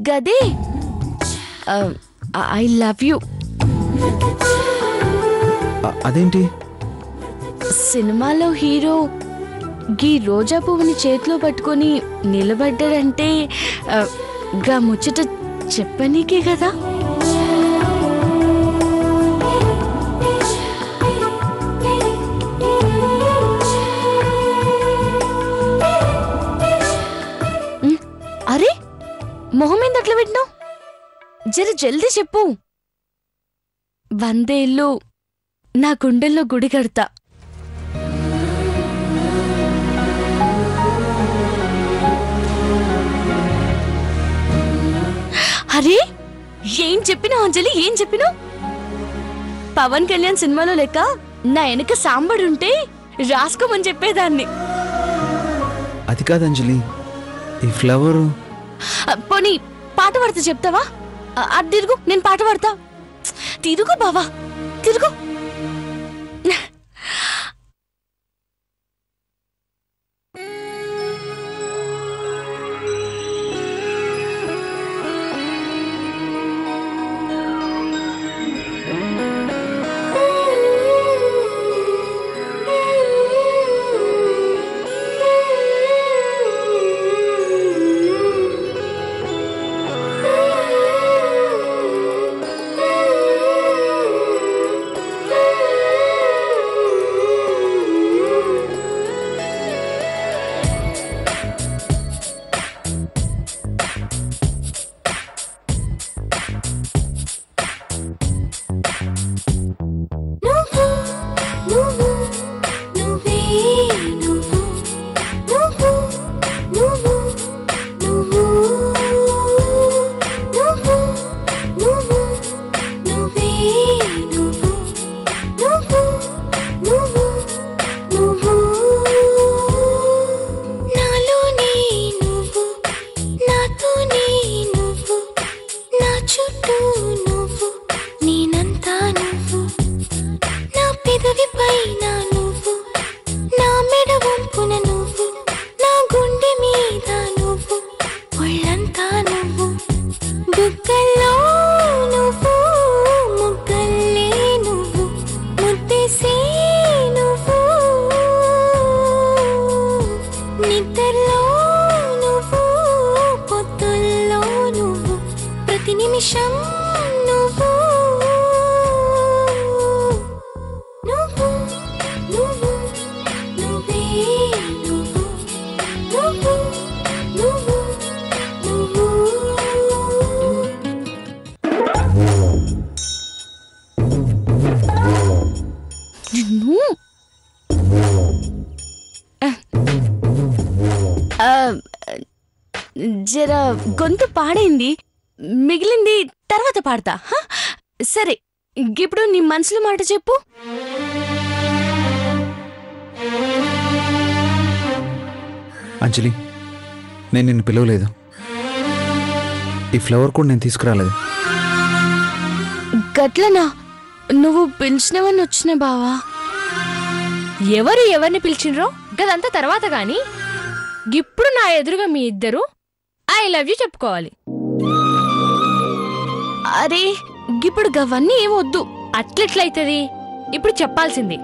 గదే I love you. అదేంటి? సినిమాలో హీరో గీ రోజా పువ్వుని చేతిలో పట్టుకొని నిలబడ్డాడంటే గా ముచ్చట చెప్పనీకే కదా. అరే మొహం మీద అట్లా పెట్టినావు? జర జల్దీ చెప్పు. 100 ఏళ్ళు నా గుండెల్లో గుడి కడతా. అరే ఏం చెప్పినావు అంజలి, ఏం చెప్పినావు? పవన్ కళ్యాణ్ సినిమాలో లెక్క నా వెనక సాంబడుంటే రాసుకోమని చెప్పేదాన్ని. అది కాదు అంజలి, ఈ ఫ్లవర్. పోనీ పాట పాడితే చెప్తావా? అది తిరుగు, నేను పాట పాడతా. తిరుగు బావా, తిరుగు. జర గొంతు పాడైంది, మిగిలింది తర్వాత పాడతా. సరే, ఇప్పుడు నీ మనసులో మాట చెప్పు. అంజలి, నేను నిన్ను పిలవలేదు. ఈ ఫ్లవర్ కూడా నేను తీసుకురాలేదు. గట్లనా? నువ్వు పిలిచినవని వచ్చిన బావా. ఎవరు ఎవరిని పిలిచినరో గదంతా తర్వాత గాని ఇప్పుడు నా ఎదురుగా మీ ఇద్దరు ఐ లవ్ యూ చెప్పుకోవాలి. అరే ఇప్పుడు గవన్నీ ఏమొద్దు. అట్లెట్లయితది? ఇప్పుడు చెప్పాల్సింది.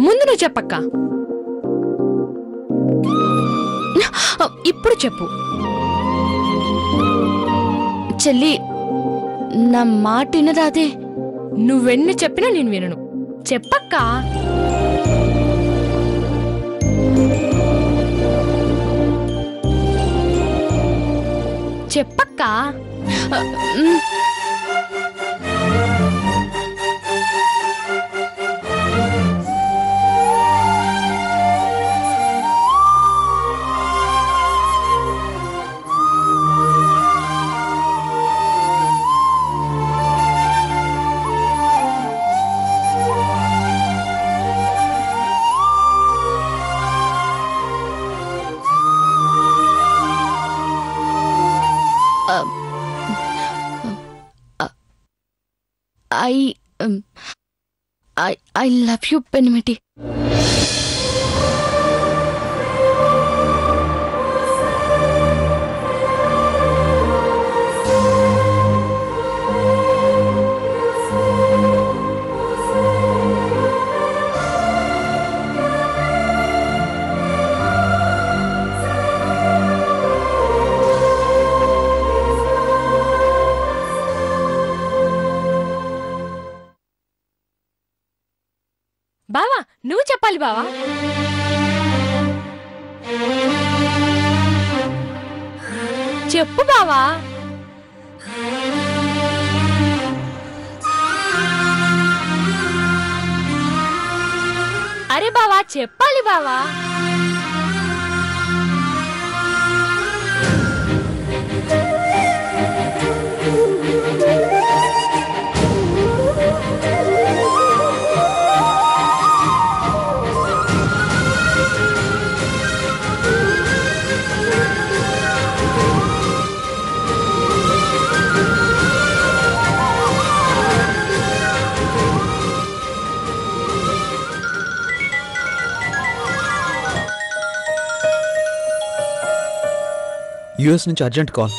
ముందు నువ్వు చెప్పక్క. ఇప్పుడు చెప్పు. చెల్లి, నా మాట వినరాదే. నువ్వెన్ని చెప్పినా నేను వినను. చెప్పక్కా. చెప్పక్కా. I love you, Penimati. బావా నువ్వు చెప్పాలి బావా. చెప్పు బావా. అరే బావా చెప్పాలి బావా. యుఎస్ నుంచి అర్జెంట్ కాల్.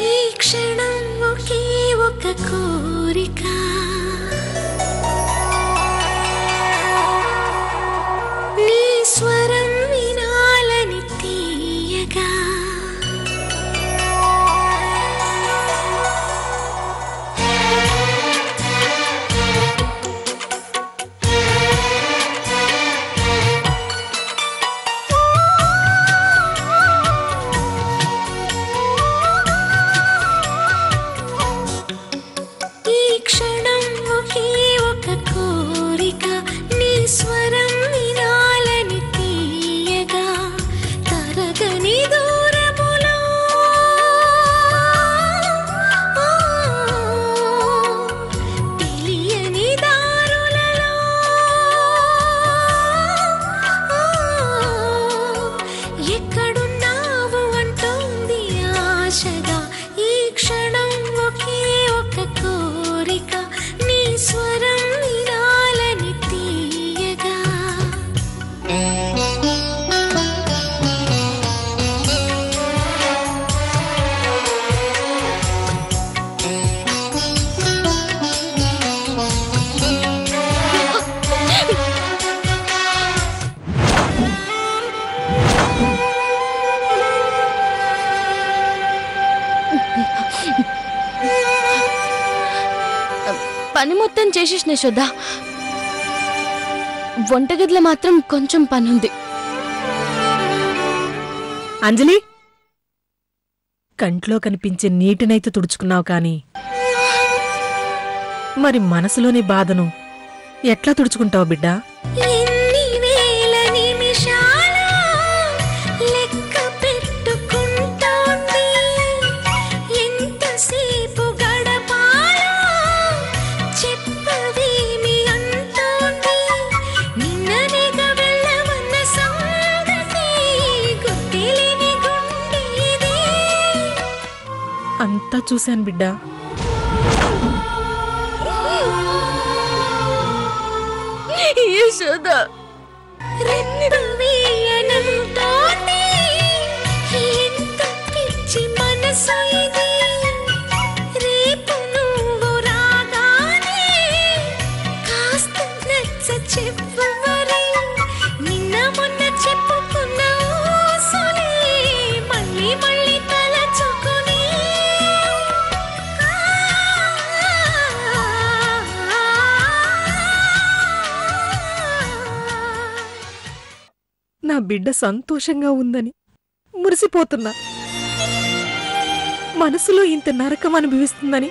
ఈ క్షణం ఒకే ఒక కోరిక, నీ స్వరం వినాలని తీయగా. ఈ క్షణం ఒకే ఒక కోరిక, నీ స్వరం వినాలని తీయగా. తరగని దూరములో తెలియని దారులలో ఎక్కడున్నావు అంటోంది ఆశగా. ఈ క్షణం ఒకే ఒక కోరిక, నీ స్వరం వినాలని తీయగా. పని మొత్తం చేసేసిన యశోద, వంటగదిలో మాత్రం కొంచెం పనుంది. అంజలి, కంట్లో కనిపించే నీటినైతే తుడుచుకున్నావు కాని మరి మనసులోని బాధను ఎట్లా తుడుచుకుంటావు బిడ్డా? ఎన్ని వేల నిమిషాల లెక్క పెట్టుకుంటోంది, ఎంతసేపు గడపాలో చెప్పవేమి అంటోంది. నిన్ననేగా వెళ్ళమన్న సంగతి గుర్తిలేని గుండె ఇది. అంతా చూశాను బిడ్డా. యశోద, రెండు వేయనంటోంది, ఎంత పిచ్చి మనసు ఇది. రేపు నువ్వు రాగానే కాస్త నచ్చ చెప్పు మరి. నిన్న మొన్న చెప్పుకున్న ఊసులే మళ్ళీ మళ్ళీ తలచుకుని. నా బిడ్డ సంతోషంగా ఉందని మురిసిపోతున్నా. మనసులో ఇంత నరకం అనుభవిస్తుందని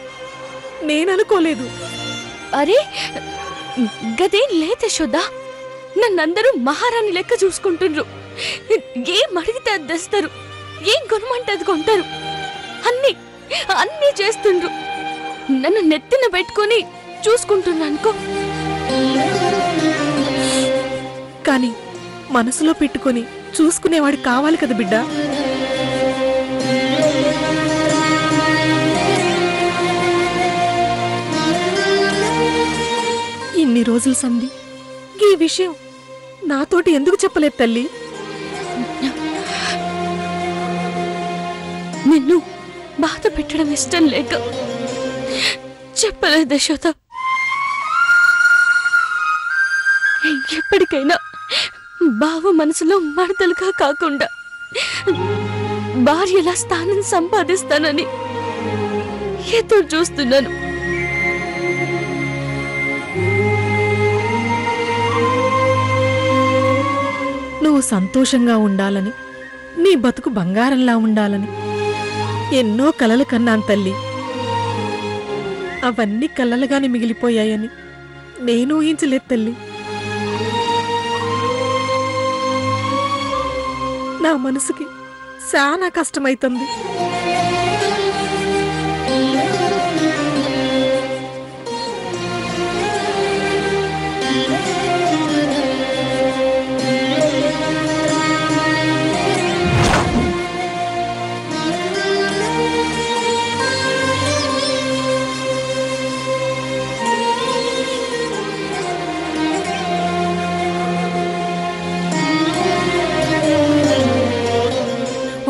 నేననుకోలేదు. అరే గదేం లేదు యశోద, నన్నందరూ మహారాణి లెక్క చూసుకుంటుండ్రు. ఏం అడిగితే అది తెస్తారు, ఏం కొనమంటే అది కొంటారు. అన్ని అన్నీ చేస్తుండ్రు. నన్ను నెత్తిన పెట్టుకొని చూసుకుంటున్నానుకో. కాని మనసులో పెట్టుకొని చూసుకునేవాడు కావాలి కదా బిడ్డా. ఇన్ని రోజుల సంధి ఈ విషయం నాతోటి ఎందుకు చెప్పలేదు తల్లి? నిన్ను బాధ పెట్టడం ఇష్టం లేక చెప్పలేదు యశోద. ఎప్పటికైనా బావ మనసులో మడతలుగా కాకుండా భార్యలా స్థానం సంపాదిస్తానని ఎదురు చూస్తున్నాను. నువ్వు సంతోషంగా ఉండాలని, నీ బతుకు బంగారంలా ఉండాలని ఎన్నో కలలు కన్నాను తల్లి. అవన్నీ కలలుగానే మిగిలిపోయాయని నేను ఊహించలేదు తల్లి. నా మనసుకి చాలా కష్టమైతుంది.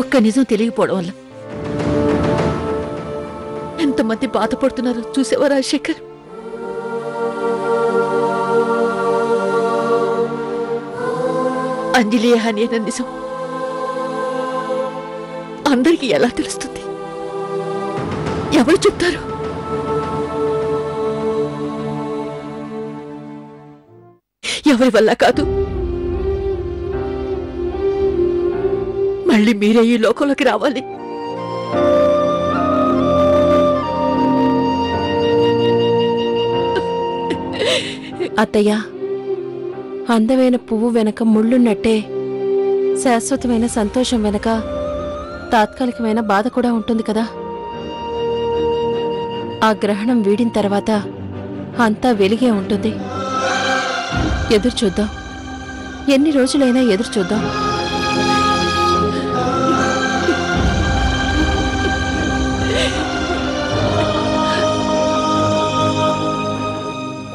ఒక్క నిజం తెలియకపోవడం వల్ల ఎంతమంది బాధపడుతున్నారో చూసేవా రాజశేఖర్? అంజలి అని అన్న నిజం అందరికీ ఎలా తెలుస్తుంది? ఎవరు చెప్తారు? ఎవరి వల్ల కాదు. మళ్ళీ మీరే ఈ లోకంలోకి రావాలి. అత్తయ్య, అందమైన పువ్వు వెనక ముళ్ళున్నట్టే శాశ్వతమైన సంతోషం వెనక తాత్కాలికమైన బాధ కూడా ఉంటుంది కదా. ఆ గ్రహణం వీడిన తర్వాత అంతా వెలిగే ఉంటుంది. ఎదురు చూద్దాం, ఎన్ని రోజులైనా ఎదురు చూద్దాం.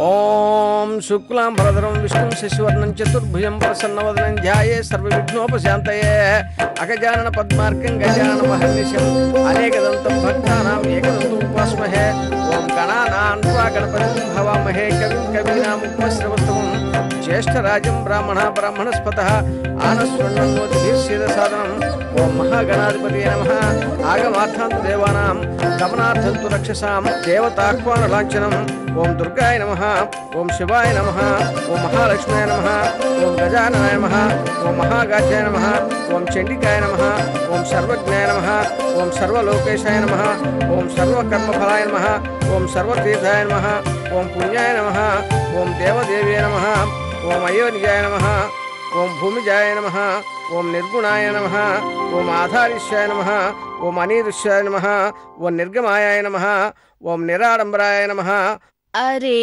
ఓం శుక్లాం భరధరం విష్ణుం శశివర్ణం చతుర్భుజం ప్రసన్నవదనం ధ్యాయే సర్వవిఘ్నోపశాంతయే అగజానన పద్మార్కం గజానన మహర్నిశం అనేకదంతం భక్తానాం ఏకదంతం ఉపాస్మహే. ఓం గణానాం త్వా గణపతిం హవామహే కవిం కవీనాముపశ్రవస్తమం జ్యేష్ఠరాజం బ్రాహ్మణస్పతః ఆనస్వన్నోతిభిర్సిదసాదనం. ఓం మహాగణాధిపతయే నమః. ఆగమార్థాంతు దేవానాం గమనార్థంతు రక్షసాం దేవతాహ్వాన లాంఛనం. ఓం దుర్గాయ నమః. ఓం శివాయ నమః. ఓం మహాలక్ష్మ్యాయ నమః. ఓం గజాననాయ నమః. ఓం మహాగాధ్యాయ నమః. ఓం చండికాయ నమః. ఓం సర్వజ్ఞాయ నమః. ఓం సర్వలోకేశాయ నమః. ఓం సర్వకర్మఫలాయ నమః. ఓం సర్వతీర్థాయ నమః. ఓం పుణ్యాయ నమః. ఓం దేవదేవ్యే నమః. ఓం అయోనిజాయ నమః. ఓం భూమిజాయ నమః. ఓం నిర్గుణాయ నమః. ఓం ఆధారిష్యాయ నమః. ఓం అనీరుష్యాయ నమః. ఓం నిర్గమాయాయ నమః. ఓం నిరాడంబరాయ నమః. అరే,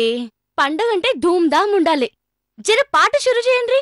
పండగంటే ధూమ్ధాం ఉండాలి. జర పాట షురు చేయండి.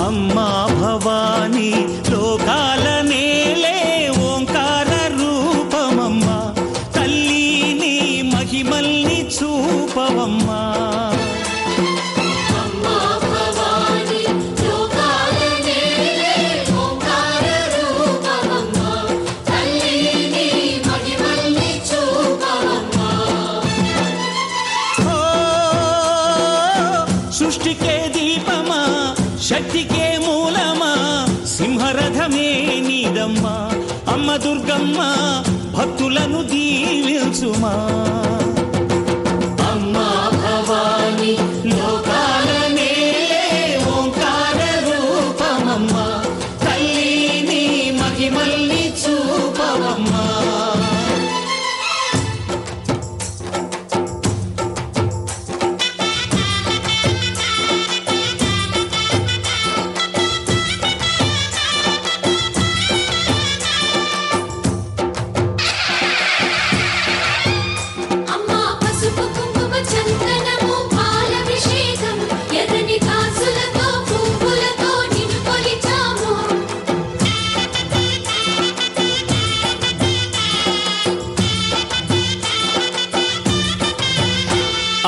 అమ్మా భవానీ లోకాల నేలే ఓంకార రూపమమ్మా, తల్లి నీ మహిమల్ని చూపవమ్మా. సృష్టికే దీపమా, శక్తికే మూలమా, సింహరథమే నీదమ్మా. అమ్మ దుర్గమ్మ భక్తులను దీవించుమా. అమ్మా భవాని లోకాల నేలే ఓంకార రూపమమ్మా, తల్లి నీ మహిమల్ని చూపవమ్మా.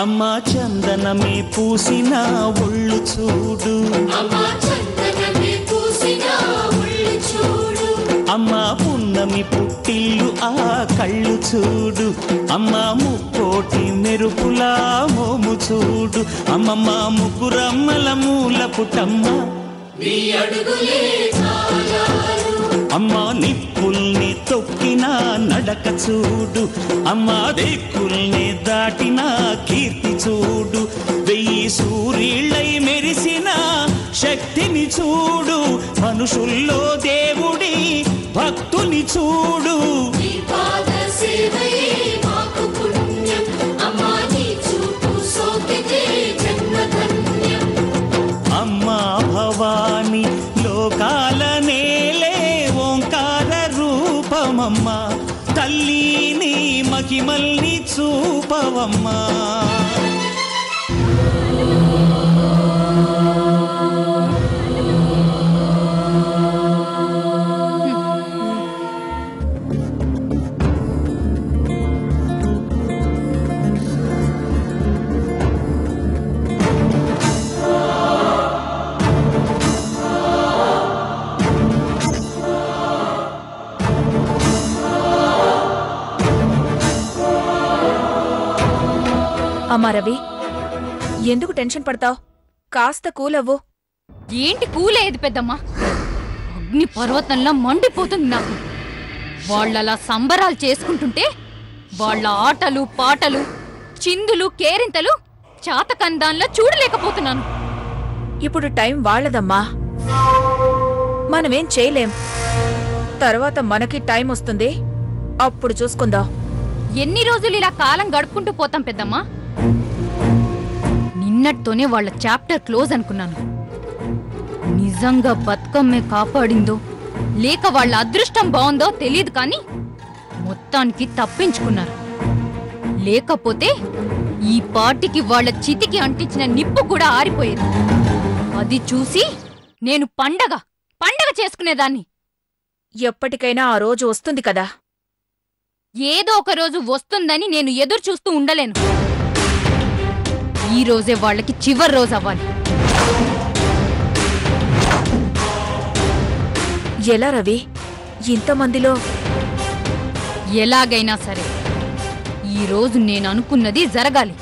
అమ్మా చందనమే పూసిన ఒళ్ళు చూడు, అమ్మా పున్నమి పుట్టిల్లు ఆ కళ్ళు చూడు, అమ్మా ముక్కోటి మెరుపులా మోము చూడు, అమ్మమ్మ ముగ్గురమ్మల మూల పుట్టమ్మ అమ్మా నిప్పుల్ని తొక్కిన నడక చూడు, అమ్మా దిక్కుల్ని దాటిన కీర్తి చూడు, 1000 సూర్యుళ్ళై మెరిసిన శక్తిని చూడు, మనుషుల్లో దేవుడి భక్తుని చూడు. అమ్మా భవాని లోకాల నేలే ఓంకార రూపమమ్మా, తల్లిని మహిమల్ని చూపవమ్మా. అమ్మా రవి, ఎందుకు టెన్షన్ పడతావు? కాస్త కూలవ్వు. ఏంటి కూలేదు పెద్దమ్మా? అగ్ని పర్వతంలా మండిపోతుంది నాకు. వాళ్ళలా సంబరాలు చేసుకుంటుంటే వాళ్ళ ఆటలు పాటలు చిందులు కేరింతలు చాతకందాన్లా చూడలేకపోతున్నాను. ఇప్పుడు టైం వాళ్ళదమ్మా, మనమేం చేయలేం. తర్వాత మనకి టైం వస్తుంది, అప్పుడు చూసుకుందాం. ఎన్ని రోజులు ఇలా కాలం గడుపుకుంటూ పోతాం పెద్దమ్మా? నిన్నటితోనే వాళ్ళ చాప్టర్ క్లోజ్ అనుకున్నాను. నిజంగా బతుకమ్మే కాపాడిందో లేక వాళ్ళ అదృష్టం బాగుందో తెలియదు, కానీ మొత్తానికి తప్పించుకున్నారు. లేకపోతే ఈ పార్టీకి వాళ్ళ చితికి అంటించిన నిప్పు కూడా ఆరిపోయేది. అది చూసి నేను పండగ చేసుకునేదాన్ని. ఎప్పటికైనా ఆ రోజు వస్తుంది కదా. ఏదో ఒక రోజు వస్తుందని నేను ఎదురు చూస్తూ ఉండలేను. ఈ రోజే వాళ్ళకి చివరి రోజు అవ్వాలి. ఎలా రవి, ఇంతమందిలో? ఎలాగైనా సరే ఈ రోజు నేను అనుకున్నది జరగాలి.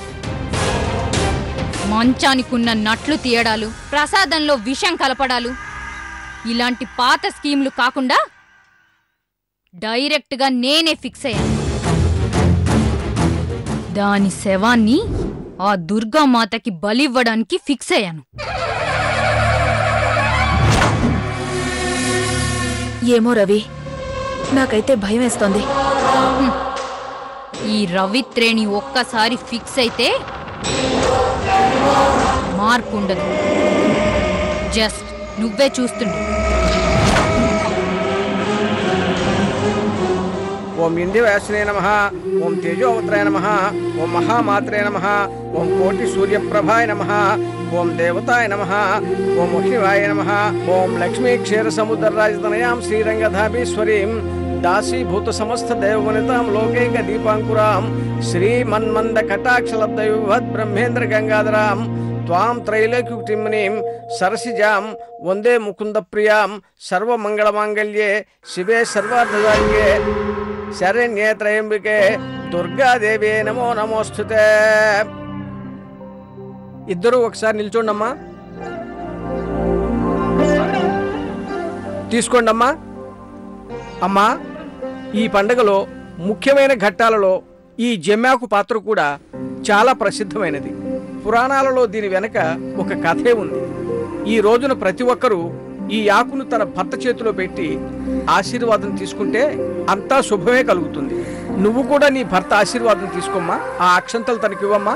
మంచానికున్న నట్లు తీయడాలు, ప్రసాదంలో విషం కలపడాలు, ఇలాంటి పాత స్కీములు కాకుండా డైరెక్ట్గా నేనే ఫిక్స్ అయ్యాను. దాని శవాన్ని ఆ దుర్గామాతకి బలివ్వడానికి ఫిక్స్ అయ్యాను. ఏమో రవి, నాకైతే భయం వేస్తోంది. ఈ రవిత్రేణి ఒక్కసారి ఫిక్స్ అయితే మార్పు ఉండదు. జస్ట్ నువ్వే చూస్తుండు. ఓం ఇంద్రవ్యాసనే నమః, ఓం తేజోవత్రాయ నమః, ఓం మహామాత్రే నమః, ఓం కోటి సూర్యప్రభాయ నమః, ఓం దేవతాయ నమః, ఓం అఖివాయ నమః, ఓం లక్ష్మీ క్షీర సముద్రరాజతనయాం శ్రీరంగధామేశ్వరీం దాసీభూత సమస్త దేవవనితాం లోకైక దీపాంకురాం శ్రీమన్మంద కటాక్షలబ్ధవిభద్ బ్రహ్మేంద్ర గంగాధరాం త్వాం త్రైలోక్యుటిమ్నీం సరసిజాం వందే ముకుంద ప్రియాం సర్వమంగళమాంగళ్యే శివే సర్వార్థదాయికే శరణ్యే త్రయంబికే దుర్గాదేవే నమో నమోస్తుతే. ఇద్దరూ ఒకసారి నిల్చోండమ్మా. తీసుకోండమ్మా. అమ్మా, ఈ పండగలో ముఖ్యమైన ఘట్టాలలో ఈ జమ్యాకు పాత్ర కూడా చాలా ప్రసిద్ధమైనది. పురాణాలలో దీని వెనక ఒక కథే ఉంది. ఈ రోజున ప్రతి ఒక్కరూ ఈ ఆకును తన భర్త చేతిలో పెట్టి ఆశీర్వాదం తీసుకుంటే అంతా శుభమే కలుగుతుంది. నువ్వు కూడా నీ భర్త ఆశీర్వాదం తీసుకోమ్మా. ఆ అక్షంతలు తనకివ్వమ్మా.